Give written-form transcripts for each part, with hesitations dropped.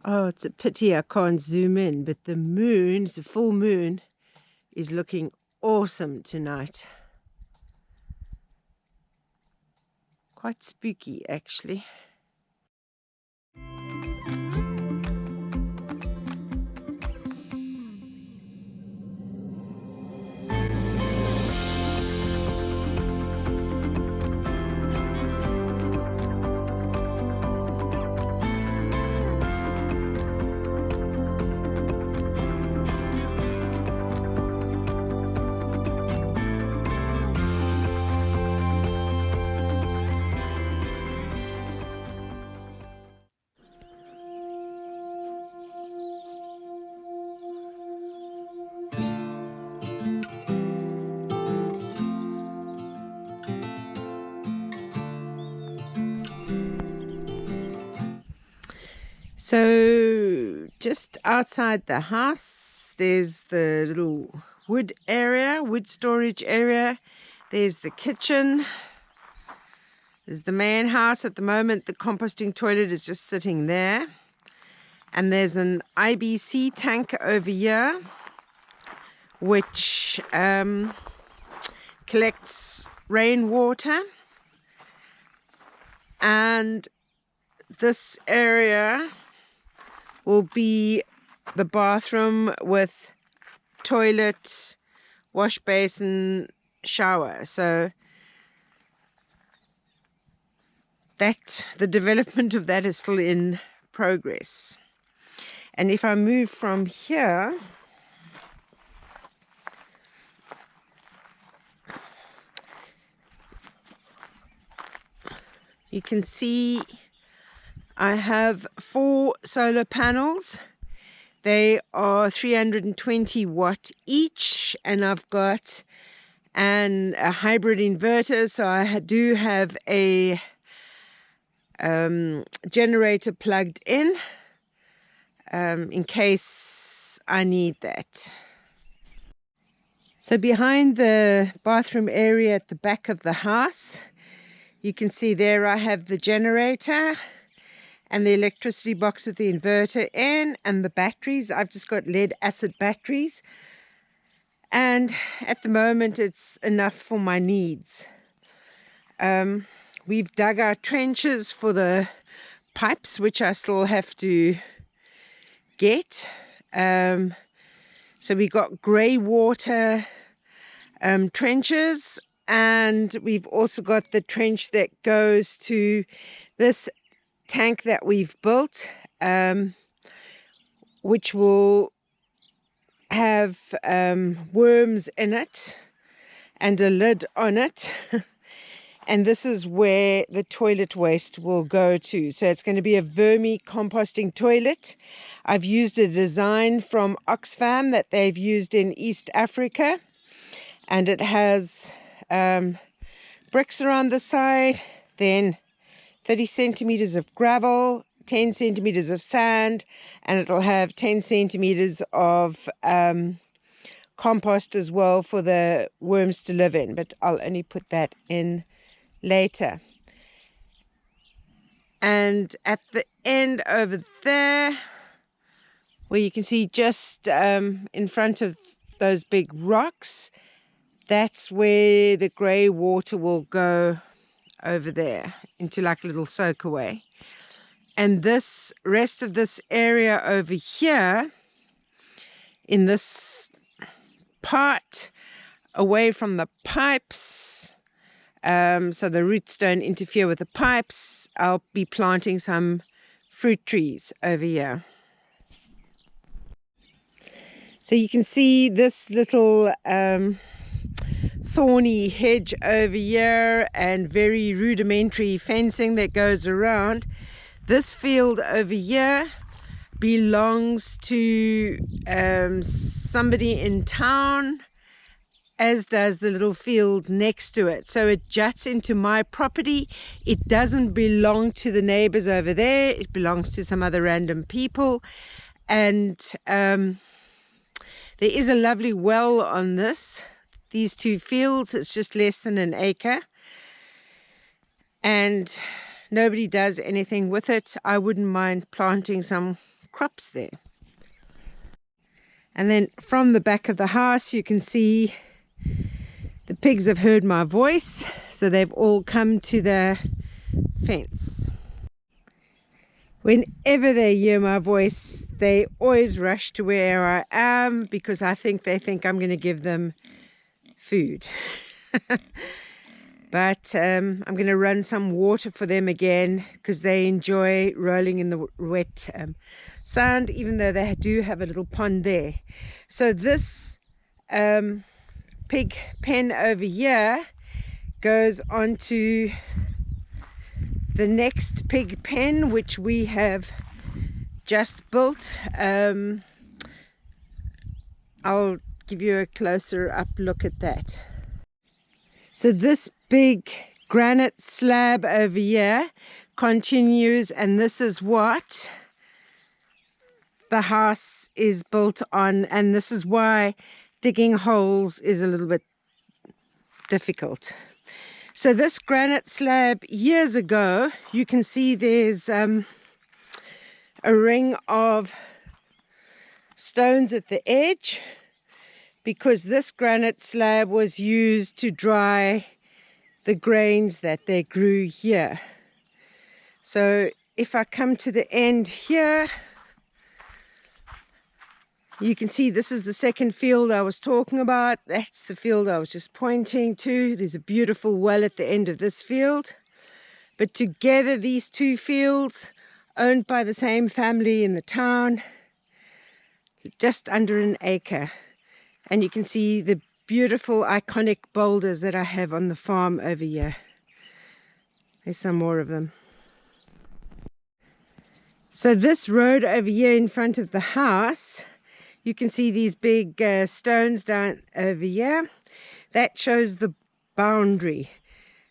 Oh, it's a pity I can't zoom in, but the moon, it's a full moon, is looking awesome tonight. Quite spooky, actually. So just outside the house, there's the little wood storage area. There's the kitchen. There's the main house. At the moment, the composting toilet is just sitting there. And there's an IBC tank over here, which collects rainwater. And this area will be the bathroom with toilet, wash basin, shower. So the development of that is still in progress. And if I move from here, you can see I have 4 solar panels. They are 320 watt each, and I've got a hybrid inverter, so I do have a generator plugged in case I need that. So behind the bathroom area at the back of the house, you can see there I have the generator and the electricity box with the inverter in, and the batteries. I've just got lead acid batteries, and at the moment it's enough for my needs. We've dug our trenches for the pipes, which I still have to get. So we got grey water trenches, and we've also got the trench that goes to this tank that we've built, which will have worms in it and a lid on it. And this is where the toilet waste will go to. So it's going to be a vermi-composting toilet. I've used a design from Oxfam that they've used in East Africa. And it has bricks around the side, then 30 centimeters of gravel, 10 centimeters of sand, and it'll have 10 centimeters of compost as well for the worms to live in. But I'll only put that in later. And at the end over there, where you can see just in front of those big rocks, that's where the grey water will go over there into like a little soakaway. And this rest of this area over here, in this part away from the pipes, so the roots don't interfere with the pipes, I'll be planting some fruit trees over here. So you can see this little thorny hedge over here and very rudimentary fencing that goes around. This field over here belongs to somebody in town, as does the little field next to it. So it juts into my property. It doesn't belong to the neighbors over there. It belongs to some other random people. And there is a lovely well on these 2 fields. It's just less than an acre. And nobody does anything with it. I wouldn't mind planting some crops there. And then from the back of the house you can see the pigs have heard my voice, so they've all come to the fence. Whenever they hear my voice, they always rush to where I am because they think I'm going to give them food. But I'm going to run some water for them again because they enjoy rolling in the wet sand, even though they do have a little pond there. So this pig pen over here goes on to the next pig pen, which we have just built. I'll give you a closer up look at that. So this big granite slab over here continues, and this is what the house is built on, and this is why digging holes is a little bit difficult. So this granite slab, years ago, you can see there's a ring of stones at the edge, because this granite slab was used to dry the grains that they grew here. So if I come to the end here, you can see this is the second field I was talking about. That's the field I was just pointing to. There's a beautiful well at the end of this field. But together, these two fields, owned by the same family in the town, just under an acre. And you can see the beautiful iconic boulders that I have on the farm over here. There's some more of them. So this road over here in front of the house, you can see these big stones down over here. That shows the boundary.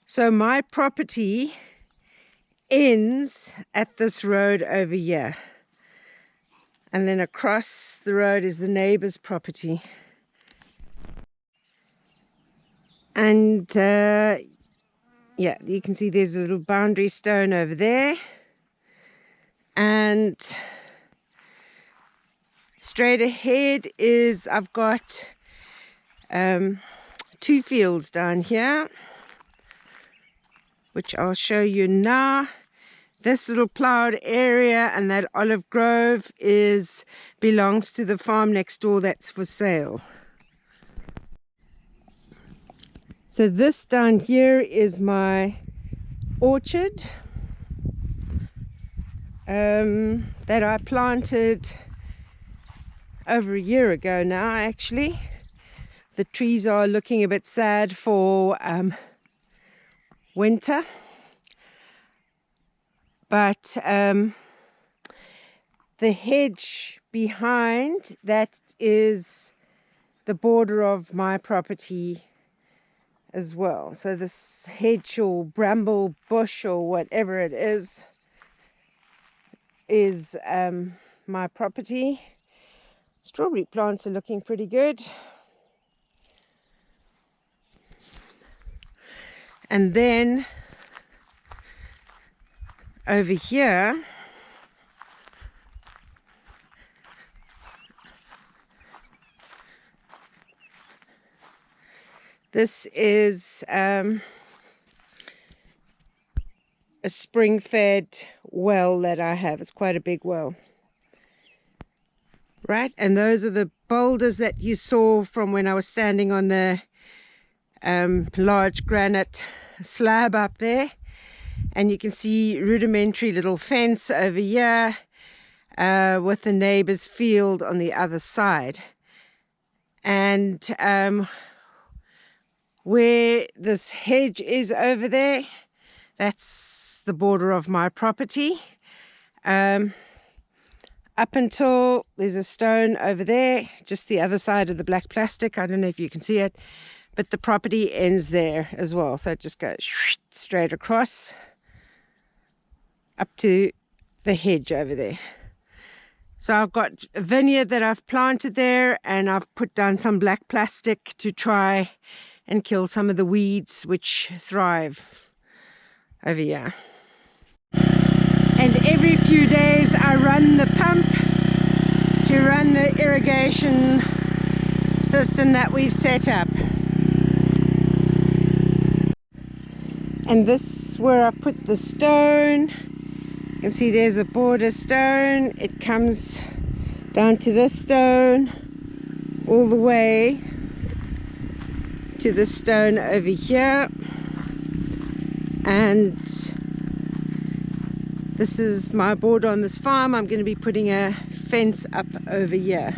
So my property ends at this road over here. And then across the road is the neighbor's property. And yeah, you can see there's a little boundary stone over there. And straight ahead is, I've got two fields down here, which I'll show you now. This little ploughed area and that olive grove belongs to the farm next door that's for sale. So this down here is my orchard that I planted over a year ago now, actually. The trees are looking a bit sad for winter, but the hedge behind that is the border of my property as well. So this hedge or bramble bush or whatever it is my property. Strawberry plants are looking pretty good. And then over here, this is a spring-fed well that I have. It's quite a big well. Right, and those are the boulders that you saw from when I was standing on the large granite slab up there. And you can see rudimentary little fence over here with the neighbor's field on the other side. And where this hedge is over there, that's the border of my property. Up until there's a stone over there, just the other side of the black plastic. I don't know if you can see it, but the property ends there as well. So it just goes straight across up to the hedge over there. So I've got a vineyard that I've planted there, and I've put down some black plastic to try and kill some of the weeds which thrive over here. And every few days I run the pump to run the irrigation system that we've set up. And this is where I put the stone. You can see there's a border stone. It comes down to this stone, all the way to this stone over here. And this is my border on this farm. I'm going to be putting a fence up over here.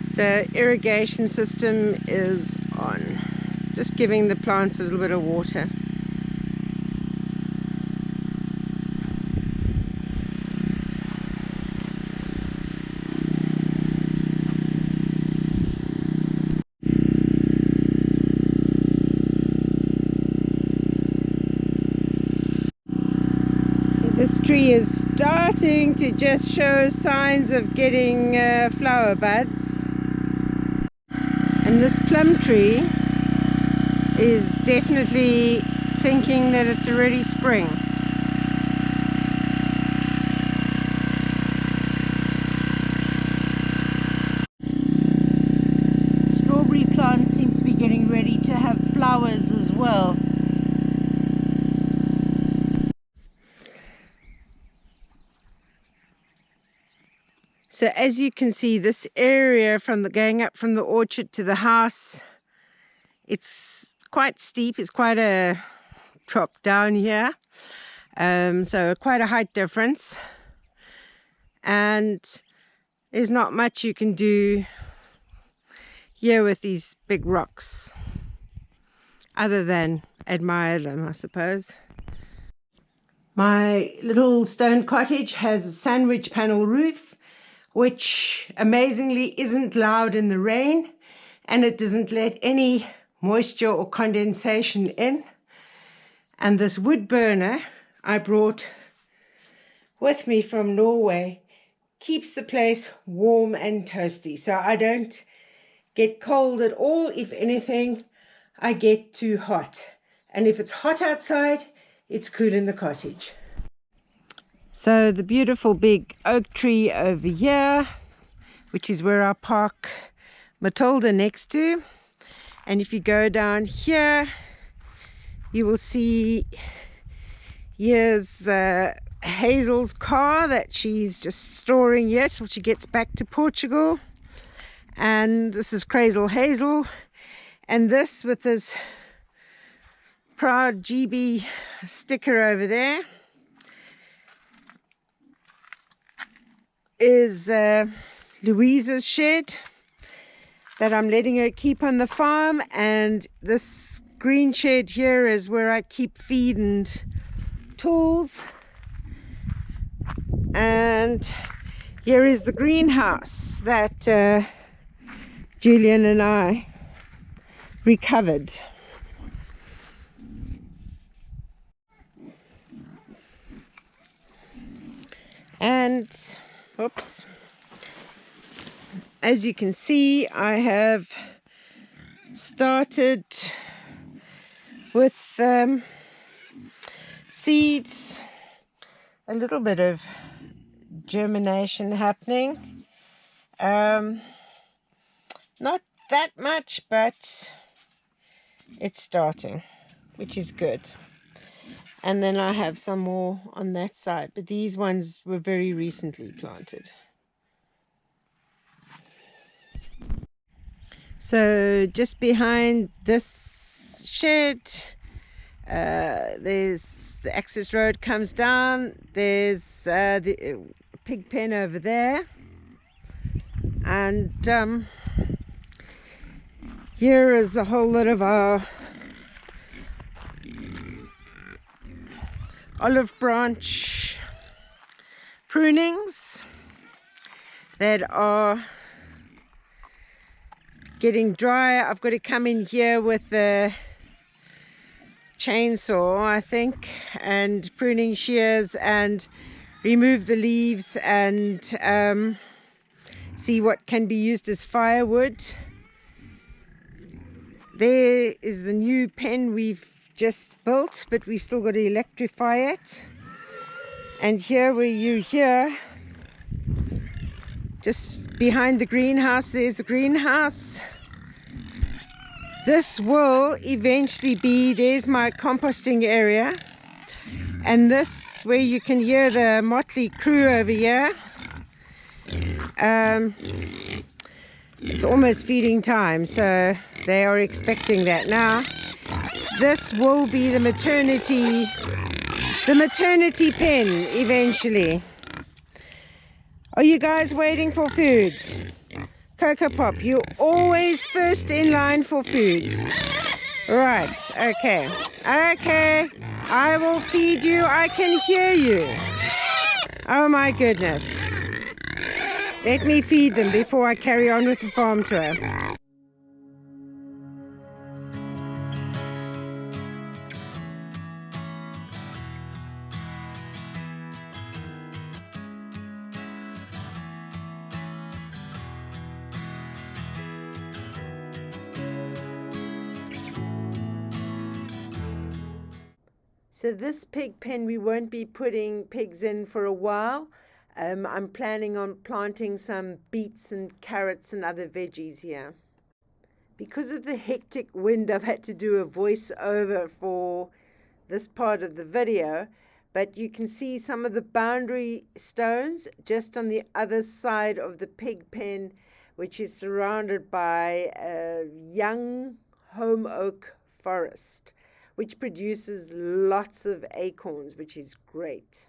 So irrigation system is on, just giving the plants a little bit of water. This tree is starting to just show signs of getting flower buds. And this plum tree is definitely thinking that it's already spring. Strawberry plants seem to be getting ready to have flowers as well. So as you can see, this area from the going up from the orchard to the house, it's quite steep. It's quite a drop down here, so quite a height difference, and there's not much you can do here with these big rocks other than admire them, I suppose. My little stone cottage has a sandwich panel roof, which amazingly isn't loud in the rain, and it doesn't let any moisture or condensation in. And this wood burner I brought with me from Norway keeps the place warm and toasty, so I don't get cold at all. If anything, I get too hot, and if it's hot outside, it's cool in the cottage. So the beautiful big oak tree over here, which is where I park Matilda next to. And if you go down here, you will see here's Hazel's car that she's just storing here till she gets back to Portugal. And this is Crazel Hazel. And this with this proud GB sticker over there is Louisa's shed that I'm letting her keep on the farm, and this green shed here is where I keep feed and tools. And here is the greenhouse that Julian and I recovered. And oops, as you can see, I have started with seeds, a little bit of germination happening, not that much, but it's starting, which is good. And then I have some more on that side, but these ones were very recently planted. So just behind this shed, there's the access road comes down. There's the pig pen over there, and here is a whole lot of our olive branch prunings that are getting dry. I've got to come in here with the chainsaw, I think, and pruning shears and remove the leaves and see what can be used as firewood. There is the new pen we've just built, but we've still got to electrify it. And here where you hear, just behind the greenhouse, there's the greenhouse. This will eventually be, there's my composting area. And this, where you can hear the motley crew over here. It's almost feeding time, so they are expecting that now. This will be the maternity pen eventually. Are you guys waiting for food? Cocoa Pop, you're always first in line for food. Right, okay. Okay, I will feed you. I can hear you. Oh my goodness. Let me feed them before I carry on with the farm tour. So this pig pen, we won't be putting pigs in for a while. I'm planning on planting some beets and carrots and other veggies here. Because of the hectic wind, I've had to do a voiceover for this part of the video, but you can see some of the boundary stones just on the other side of the pig pen, which is surrounded by a young holm oak forest, which produces lots of acorns, which is great.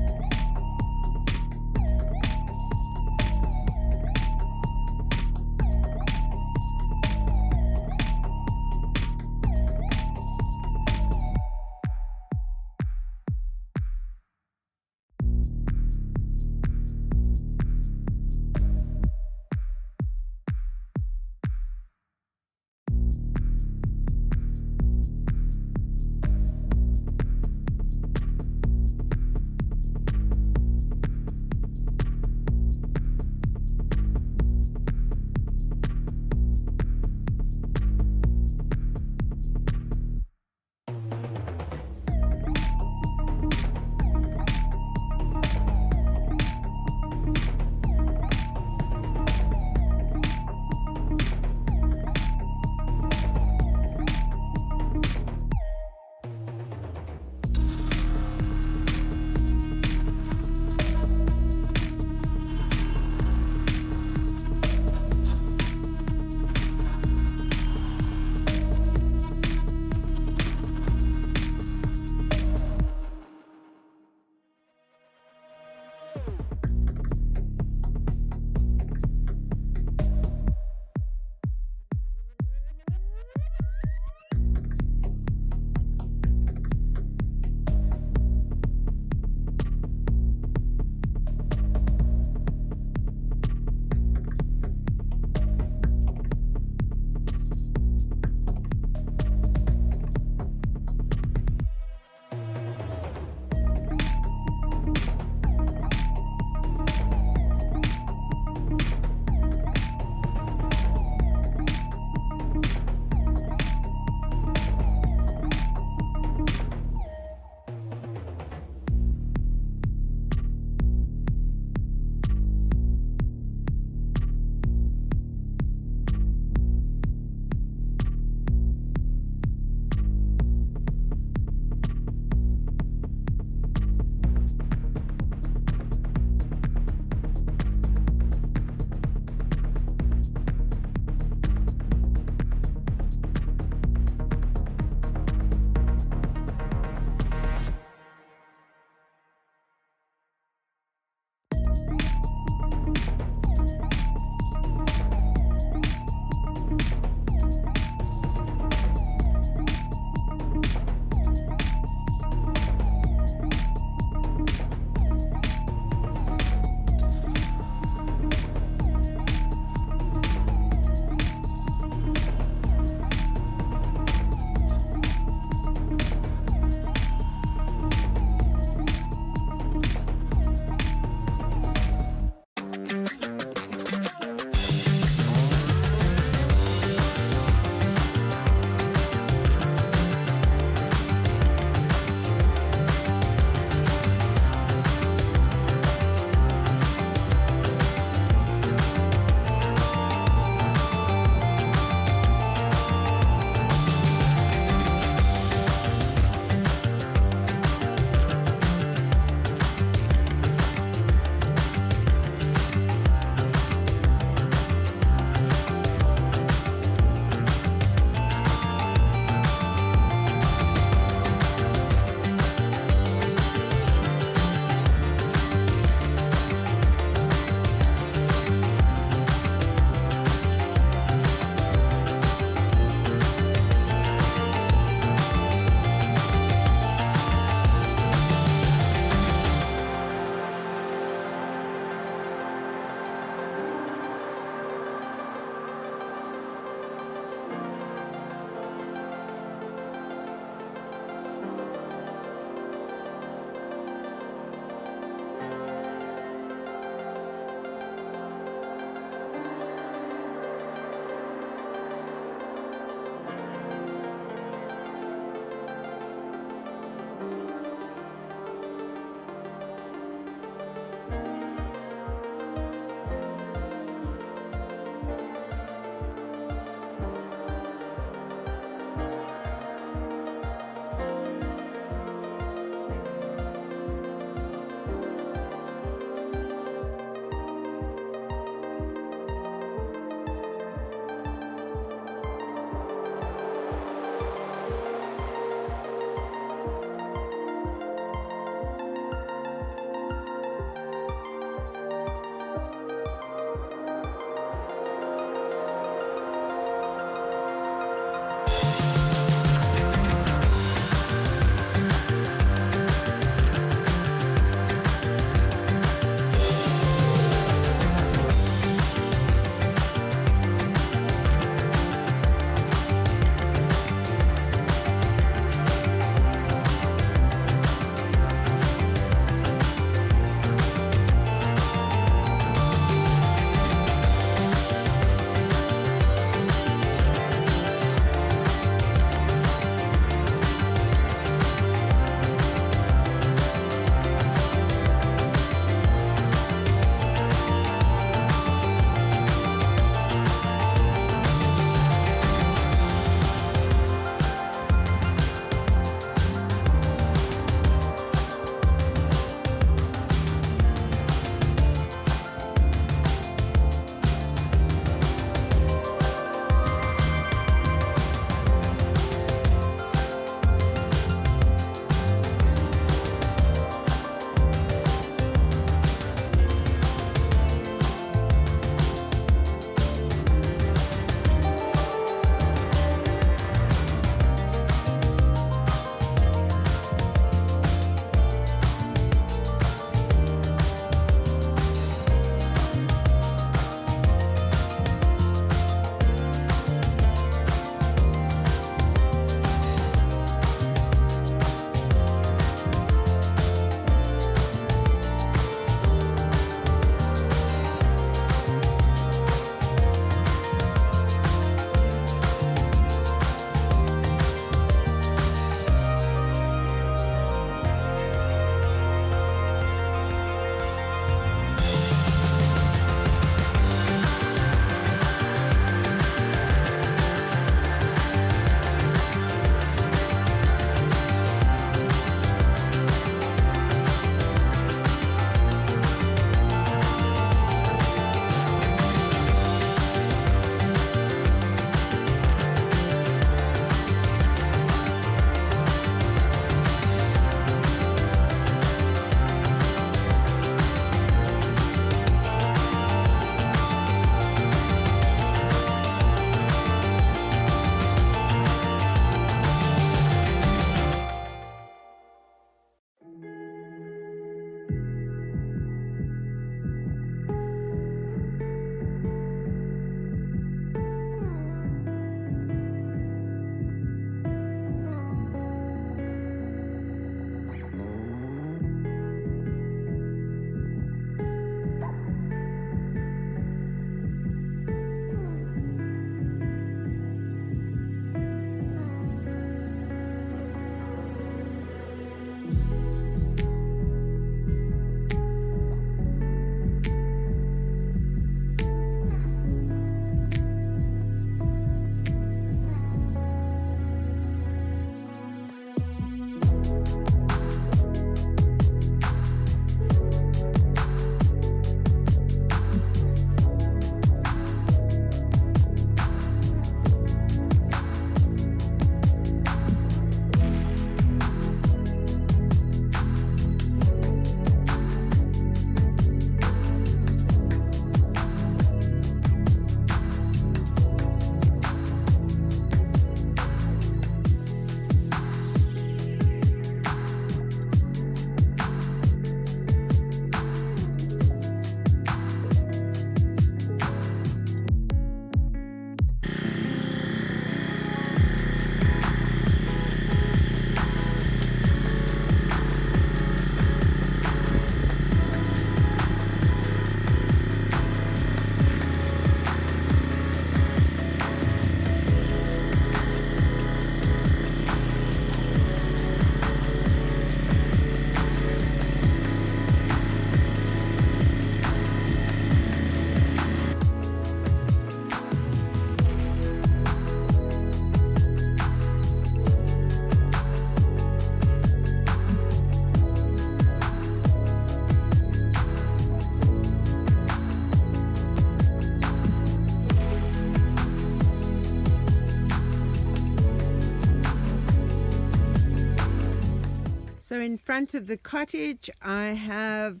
So in front of the cottage I have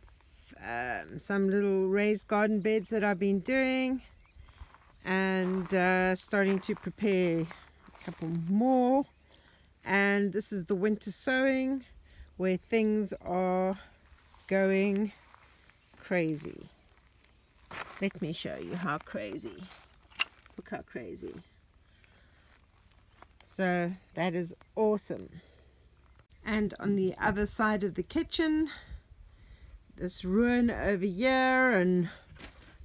some little raised garden beds that I've been doing, and starting to prepare a couple more. And this is the winter sowing, where things are going crazy. Let me show you how crazy. Look how crazy. So that is awesome. And on the other side of the kitchen, this ruin over here and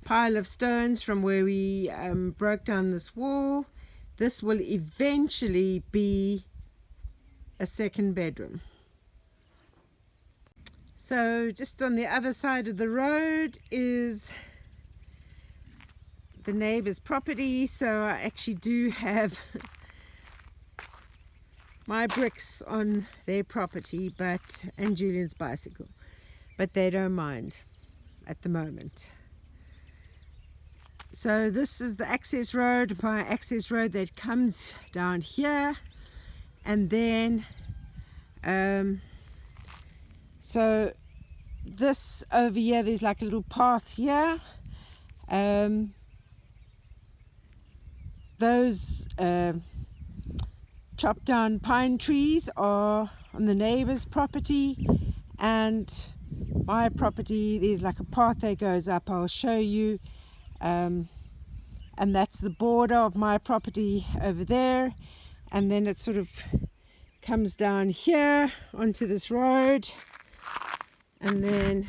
pile of stones from where we broke down this wall. This will eventually be a second bedroom. So just on the other side of the road is the neighbor's property. So I actually do have my bricks on their property, and Julian's bicycle, but they don't mind at the moment. So this is the access road, my access road that comes down here, and then so this over here, there's like a little path here. Those chopped down pine trees are on the neighbor's property, and my property, there's like a path that goes up. I'll show you. And that's the border of my property over there, and then it sort of comes down here onto this road, and then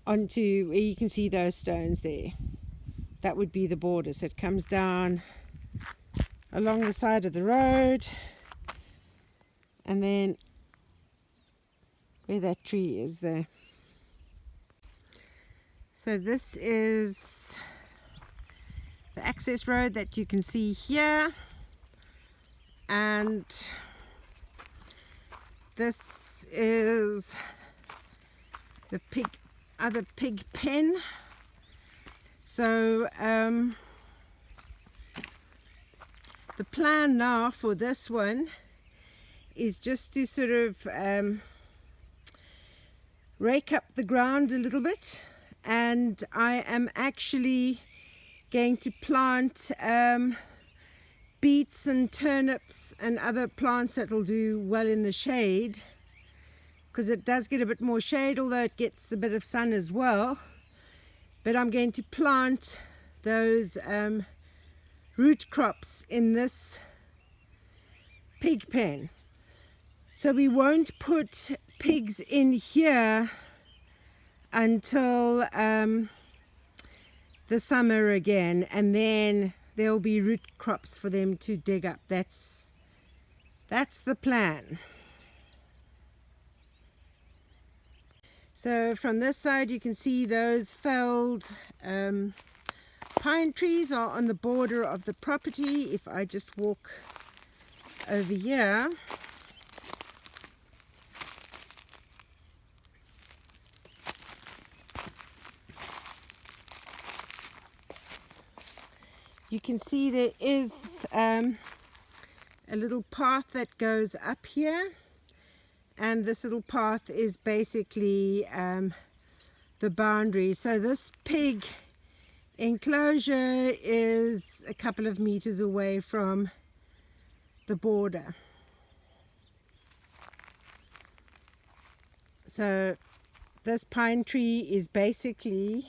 onto where you can see those stones there. That would be the border. So it comes down along the side of the road, and then where that tree is there. So this is the access road that you can see here, and this is the other pig pen. So the plan now for this one is just to sort of rake up the ground a little bit, and I am actually going to plant beets and turnips and other plants that will do well in the shade, because it does get a bit more shade, although it gets a bit of sun as well. But I'm going to plant those root crops in this pig pen. So we won't put pigs in here until the summer again, and then there'll be root crops for them to dig up. That's the plan. So from this side you can see those felled pine trees are on the border of the property. If I just walk over here, you can see there is a little path that goes up here, and this little path is basically the boundary. So this pig enclosure is a couple of meters away from the border. So this pine tree is basically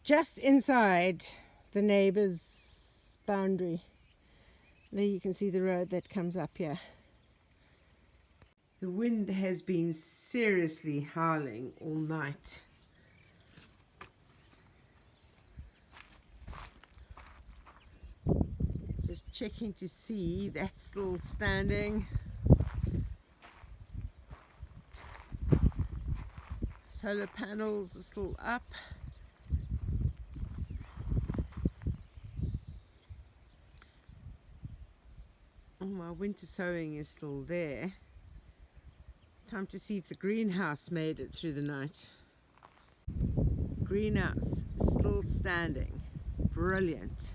just inside the neighbor's boundary. There you can see the road that comes up here. The wind has been seriously howling all night. Just checking to see that's still standing. Solar panels are still up. Oh, my winter sowing is still there. Time to see if the greenhouse made it through the night. Greenhouse is still standing. Brilliant.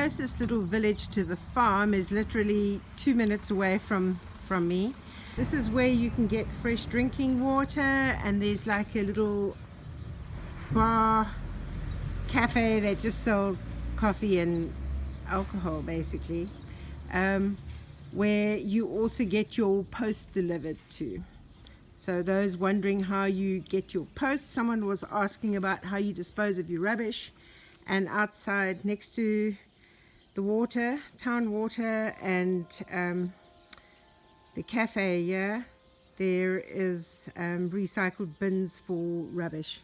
closest little village to the farm is literally 2 minutes away from me. This is where you can get fresh drinking water, and there's like a little bar cafe that just sells coffee and alcohol basically, where you also get your post delivered to. So those wondering how you get your post, someone was asking about how you dispose of your rubbish, and outside next to the water, town water, and the cafe here, there is recycled bins for rubbish.